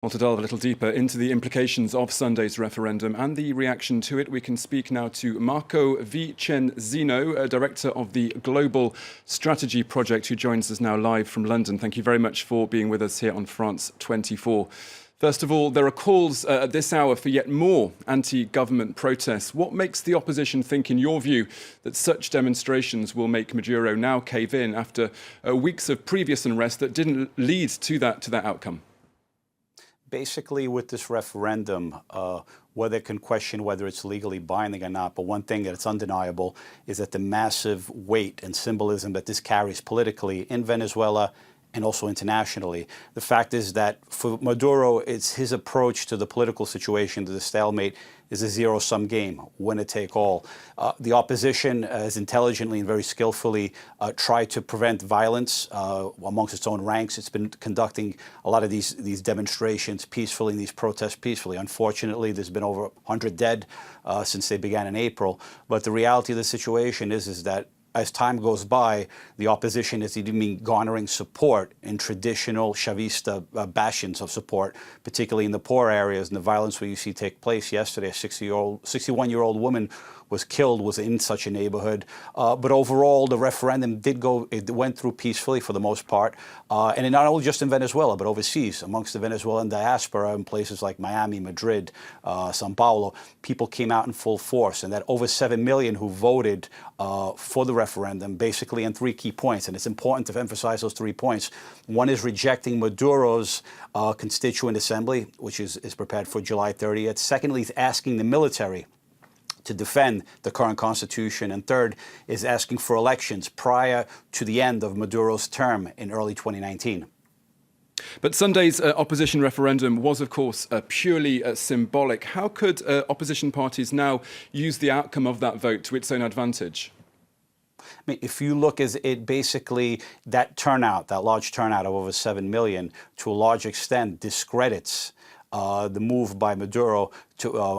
Well, to delve a little deeper into the implications of Sunday's referendum and the reaction to it, we can speak now to Marco Vicenzino, Director of the Global Strategy Project, who joins us now live from London. Thank you very much for being with us here on France 24. First of all, there are calls at this hour for yet more anti-government protests. What makes the opposition think, in your view, that such demonstrations will make Maduro now cave in after weeks of previous unrest that didn't lead to that outcome? Basically, with this referendum, whether can question whether it's legally binding or not, but one thing that's undeniable is that the massive weight and symbolism that this carries politically in Venezuela and also internationally. The fact is that for Maduro, it's his approach to the political situation, to the stalemate, is a zero-sum game, winner take all. The opposition has intelligently and very skillfully tried to prevent violence amongst its own ranks. It's been conducting a lot of these demonstrations peacefully, these protests peacefully. Unfortunately, there's been over 100 dead since they began in April. But the reality of the situation is that as time goes by, the opposition is even garnering support in traditional Chavista bastions of support, particularly in the poor areas. And the violence we see take place yesterday, a 61-year-old woman was killed, was in such a neighborhood. But overall, the referendum it went through peacefully for the most part. And not only just in Venezuela, but overseas, amongst the Venezuelan diaspora in places like Miami, Madrid, Sao Paulo, people came out in full force. And that over 7 million who voted for the referendum, basically on 3 key points. And it's important to emphasize those 3 points. One is rejecting Maduro's Constituent Assembly, which is prepared for July 30th. Secondly, is asking the military to defend the current constitution. And third is asking for elections prior to the end of Maduro's term in early 2019. But Sunday's opposition referendum was, of course, purely symbolic. How could opposition parties now use the outcome of that vote to its own advantage? I mean, if you look at it, basically that turnout, that large turnout of over 7 million, to a large extent discredits the move by Maduro to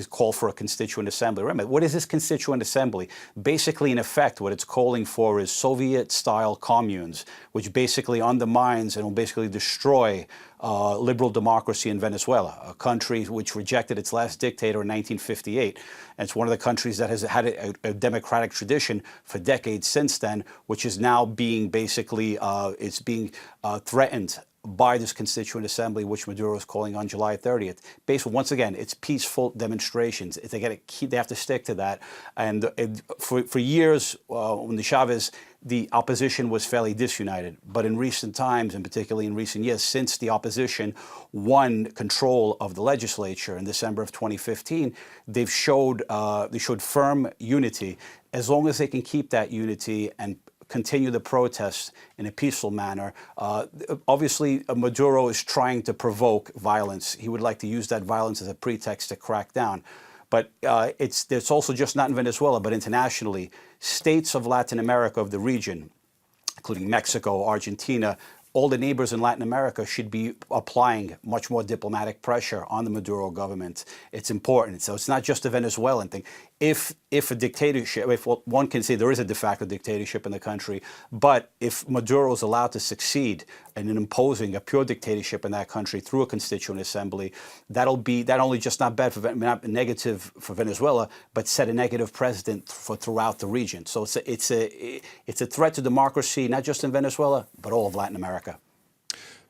call for a constituent assembly. Remember, what is this constituent assembly? Basically, in effect, what it's calling for is Soviet-style communes, which basically undermines and will basically destroy liberal democracy in Venezuela, a country which rejected its last dictator in 1958. And it's one of the countries that has had a democratic tradition for decades since then, which is now being basically it's being threatened by this constituent assembly, which Maduro is calling on July 30th. Basically, once again, it's peaceful demonstrations. They have to stick to that. And for years, when Chavez, the opposition was fairly disunited. But in recent times, and particularly in recent years, since the opposition won control of the legislature in December of 2015, they showed firm unity. As long as they can keep that unity and continue the protests in a peaceful manner. Obviously, Maduro is trying to provoke violence. He would like to use that violence as a pretext to crack down. But it's also just not in Venezuela, but internationally. States of Latin America, of the region, including Mexico, Argentina, all the neighbors in Latin America should be applying much more diplomatic pressure on the Maduro government. It's important. So it's not just a Venezuelan thing. If a dictatorship, if one can say there is a de facto dictatorship in the country, but if Maduro is allowed to succeed in imposing a pure dictatorship in that country through a constituent assembly, that'll be not only just not bad for not negative for Venezuela, but set a negative precedent for throughout the region. So it's a threat to democracy, not just in Venezuela, but all of Latin America.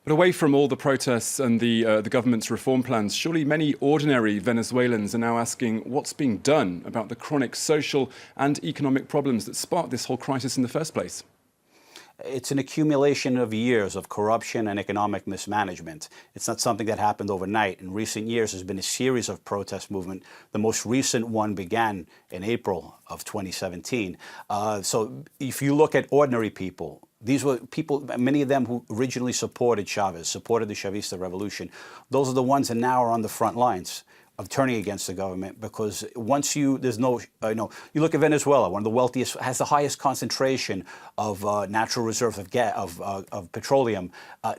But away from all the protests and the government's reform plans, surely many ordinary Venezuelans are now asking what's being done about the chronic social and economic problems that sparked this whole crisis in the first place. It's an accumulation of years of corruption and economic mismanagement. It's not something that happened overnight. In recent years, there's been a series of protest movements. The most recent one began in April of 2017. So if you look at ordinary people, these were people, many of them who originally supported Chavez, supported the Chavista revolution. Those are the ones that now are on the front lines. turning against the government, because once there's no, you look at Venezuela, one of the wealthiest, has the highest concentration of natural reserves of gas, of petroleum,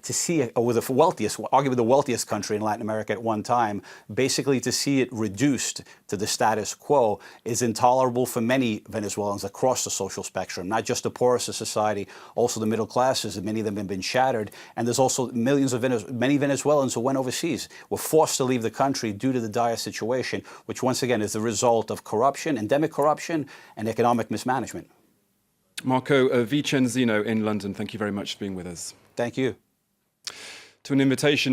to see it, or with the wealthiest, arguably the wealthiest country in Latin America at one time, basically to see it reduced to the status quo is intolerable for many Venezuelans across the social spectrum, not just the poorest of society, also the middle classes, and many of them have been shattered. And there's also millions of many Venezuelans who went overseas, were forced to leave the country due to the dire situation, which once again is the result of corruption, endemic corruption, and economic mismanagement. Marco Vicenzino in London, thank you very much for being with us. Thank you. To an invitation